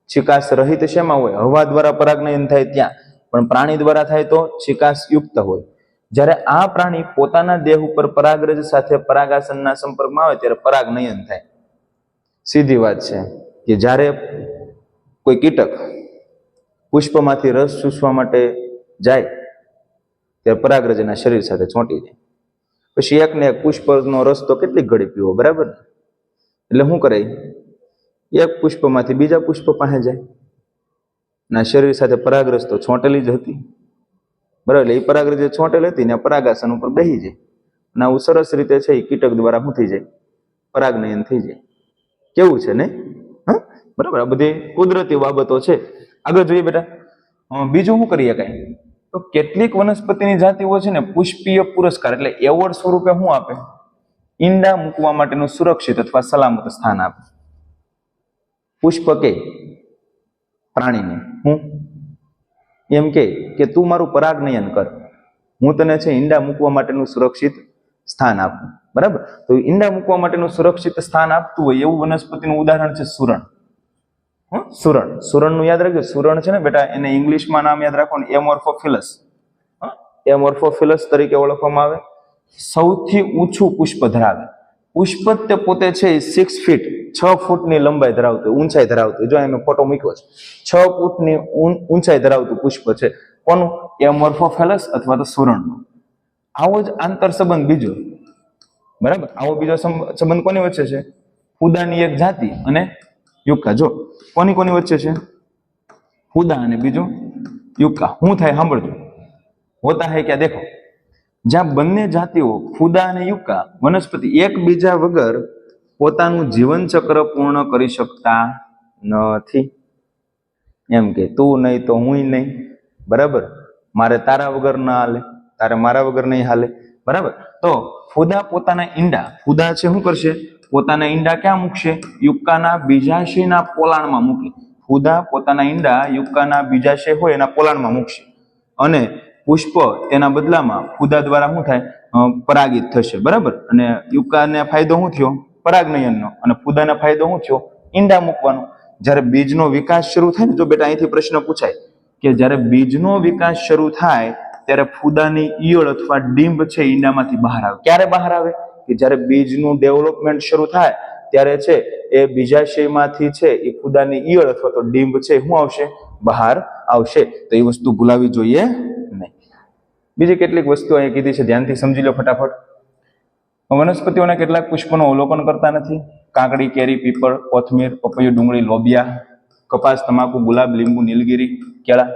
ચિકાસ રહિત શેમાં હોય? હવા દ્વારા પરાગનયન થાય ત્યાં. પણ પ્રાણી દ્વારા થાય તો ચિકાસ યુક્ત હોય. જ્યારે આ પ્રાણી પોતાના દેહ ઉપર પરાગરજ સાથે પરાગાસનના સંપર્કમાં આવે ત્યારે પરાગનયન થાય. સીધી વાત છે કે જ્યારે કોઈ કીટક પુષ્પમાંથી રસ ચૂસવા માટે જાય ત્યારે પરાગરજ એના શરીર સાથે ચોંટી જાય. પછી એક ને એક પુષ્પનો રસ તો કેટલીક ઘડી પીવો, બરાબર? એટલે શું કરે? એક પુષ્પમાંથી બીજા પુષ્પ પાસે જાય. ના શરીર સાથે પરાગરજ તો છોંટેલી જ હતી, બરાબર? એટલે એ પરાગરજ જે છોંટેલી હતી ને પરાગાસન ઉપર બેસી જાય અને આવું સરસ રીતે છે એ કીટક દ્વારા શું થઈ જાય? પરાગનયન થઈ જાય. કેવું છે ને? હા, બરાબર. આ બધી કુદરતી બાબતો છે. આગળ જોઈએ બેટા. બીજું શું કરીએ કઈ? તો કેટલીક વનસ્પતિની જાતિઓ છે ને પુષ્પીય પુરસ્કાર એટલે એવોર્ડ સ્વરૂપે શું આપે? ઈંડા મૂકવા માટેનું સુરક્ષિત અથવા સલામત સ્થાન આપે. પુષ્પ કે પ્રાણીને હું એમ કે તું મારું પરાગનયન કર, હું તને છે ઈંડા મૂકવા માટેનું સુરક્ષિત સ્થાન આપું, બરાબર? તો ઈંડા મૂકવા માટેનું સુરક્ષિત સ્થાન આપતું હોય એવું વનસ્પતિનું ઉદાહરણ છે સુરણ. સુરણ. સુરણનું યાદ રાખજો. સુરણ છે ને બેટા, એને ઇંગ્લિશમાં નામ યાદ રાખો ને, એમોર્ફોફિલસ. એમોર્ફોફિલસ તરીકે ઓળખવામાં આવે. સૌથી ઊંચું પુષ્પ ધરાવે. પુષ્પ તે પોતે છે 6 ફીટ 6 ફૂટની લંબાઈ ધરાવતું, ઊંચાઈ ધરાવતું. જો મેં ફોટો મૂક્યો છે, 6 ફૂટની ઊંચાઈ ધરાવતું પુષ્પ છે. કોનું? એમોર્ફોફિલસ અથવા તો સુરણનું. આવો જ આંતર સંબંધ બીજો, બરાબર? આવો બીજો સંબંધ કોની વચ્ચે છે? ફૂદાની એક જાતિ અને યુક્કા. જો કોની કોની વચ્ચે છે? ફૂદા અને બીજું યુક્કા. શું થાય સાંભળજો. હોતા હૈ ક્યાં દેખો. જ્યાં બંને જાતિઓ ફૂદા અને યુક્કા વનસ્પતિ એકબીજા વગર પોતાનું જીવન ચક્ર પૂર્ણ કરી શકતા નથી. એમ કે તું નહીં તો હું નહીં, બરાબર? મારે તારા વગર ના હાલે, તારે મારા વગર નહીં હાલે, બરાબર? તો ફૂદા પોતાના ઈંડા, ફૂદા છે શું કરશે? પોતાના ઈંડા ક્યાં મૂકશે? યુક્કાના બીજાશયના પોલાણમાં મૂકે. ફૂદા પોતાના ઈંડા યુક્કાના બીજાશય હોય એના પોલાણમાં મૂકશે અને પુષ્પ તેના બદલામાં ફૂદા દ્વારા શું થાય? પરાગિત થશે, બરાબર? અને યુક્કાને ફાયદો શું થયો? પરાગનયનનો. અને ફૂદાને ફાયદો શું થયો? ઈંડા મૂકવાનો. જ્યારે બીજનો વિકાસ શરૂ થાય ને, જો બેટા અહીંથી પ્રશ્ન પૂછાય કે જ્યારે બીજનો વિકાસ શરૂ થાય ત્યારે ફૂદાની ઈયળ અથવા ડીંબ છે ઈંડામાંથી બહાર આવે. ક્યારે બહાર આવે? કે જ્યારે બીજનું ડેવલપમેન્ટ શરૂ થાય ત્યારે છે એ બીજાશયમાંથી છે એ ફૂદાની ઈયળ અથવા તો ડીંબ છે શું આવશે? બહાર આવશે. તો એ વસ્તુ ભૂલાવી જોઈએ નહીં. બીજી કેટલીક વસ્તુઓ અહીં કીધી છે, ધ્યાનથી સમજી લો ફટાફટ. વનસ્પતિઓના કેટલાક પુષ્પોનું અવલોકન કરતા નથી. કાકડી, કેરી, પીપળ, કોથમીર, પપૈયું, ડુંગળી, લોબિયા, કપાસ, તમાકુ, ગુલાબ, લીંબુ, નીલગીરી, કેળા.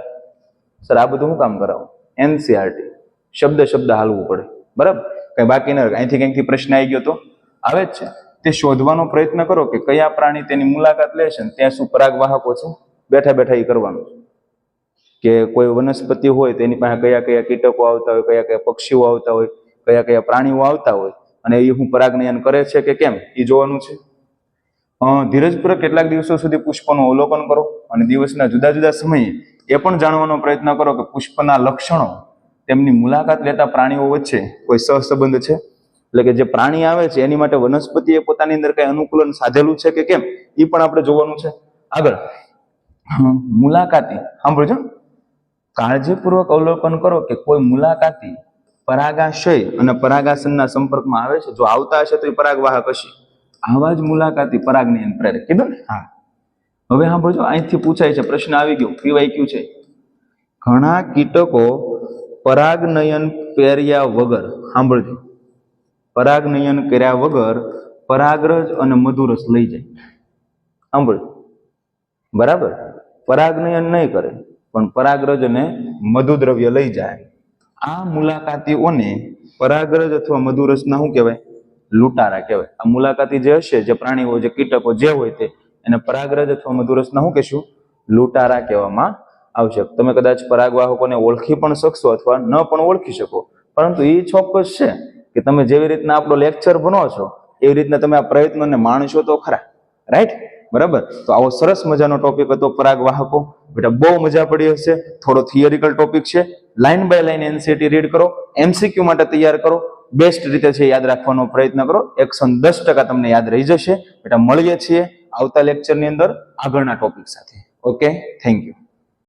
સર આ બધું શું કામ કરાવો? એનસીઆરટી. શબ્દ શબ્દ હાલવું પડે, બરાબર? કઈ બાકી ન રહે. અહીંથી કંઈકથી પ્રશ્ન આવી ગયો તો આવે જ છે. તે શોધવાનો પ્રયત્ન કરો કે કયા પ્રાણી તેની મુલાકાત લે છે ત્યાં શું પરાગવાહકો છે. બેઠા બેઠા એ કરવાનું કે કોઈ વનસ્પતિ હોય તેની પાસે કયા કયા કીટકો આવતા હોય, કયા કયા પક્ષીઓ આવતા હોય, કયા કયા પ્રાણીઓ આવતા હોય અને એ હું પરાગનયન કરે છે કે કેમ એ જોવાનું છે. ધીરજપૂર્વક કેટલાક દિવસો સુધી પુષ્પનું અવલોકન કરો અને દિવસના જુદા જુદા સમયે એ પણ જાણવાનો પ્રયત્ન કરો કે પુષ્પના લક્ષણો તેમની મુલાકાત લેતા પ્રાણીઓ વચ્ચે કોઈ સહસંબંધ છે. એટલે કે જે પ્રાણી આવે છે એની માટે વનસ્પતિએ પોતાની અંદર કઈ અનુકૂલન સાધેલું છે કે કેમ એ પણ આપણે જોવાનું છે. આગળ મુલાકાતી, સાંભળજો, કાળજીપૂર્વક અવલોકન કરો કે કોઈ મુલાકાતી પરાગાશય અને પરાગાસનના સંપર્કમાં આવે છે. જો આવતા હશે તો એ પરાગવાહક હશે. આવા જ મુલાકાતી પરાગનયન પ્રેરક કીધું ને. હા, હવે સાંભળજો, અહીંથી પૂછાય છે, પ્રશ્ન આવી ગયો, PYQ છે. ઘણા કીટકો પરાગનયન કર્યા વગર, સાંભળજો, પરાગનયન કર્યા વગર પરાગરજ અને મધુરસ લઈ જાય. સાંભળજો, બરાબર? પરાગનયન નહીં કરે પણ પરાગરજ અને મધુદ્રવ્ય લઈ જાય. આ મુલાકાતીઓને પરાગરજ અથવા મધુરસના શું કહેવાય? લૂંટારા કહેવાય. આ મુલાકાતી જે હશે, જે પ્રાણીઓ, જે કીટકો જે હોય તે, એને પરાગરજ અથવા મધુરસના શું કહેશું? લૂંટારા કહેવામાં આવશે. તમે કદાચ પરાગવાહકોને ઓળખી પણ શકશો અથવા ન પણ ઓળખી શકો, પરંતુ એ ચોક્કસ છે કે તમે જેવી રીતના આપણો લેક્ચર ભણો છો એવી રીતના તમે આ પ્રયત્નોને માણશો તો ખરા, રાઈટ? બરાબર. તો આવો સરસ મજાનો ટોપિક હતો પરાગવાહકો. બેટા બહુ મજા પડી હશે. થોડો થિયરિકલ ટોપિક છે. Line by line NCERT read કરો, એમસીક્યુ માટે તૈયાર કરો, બેસ્ટ રીતે છે યાદ રાખવાનો પ્રયત્ન કરો. 110% તમને યાદ રહી જશે. બેટા મળીએ છીએ આવતા લેક્ચરની અંદર આગળના ટોપિક સાથે. Okay, thank you.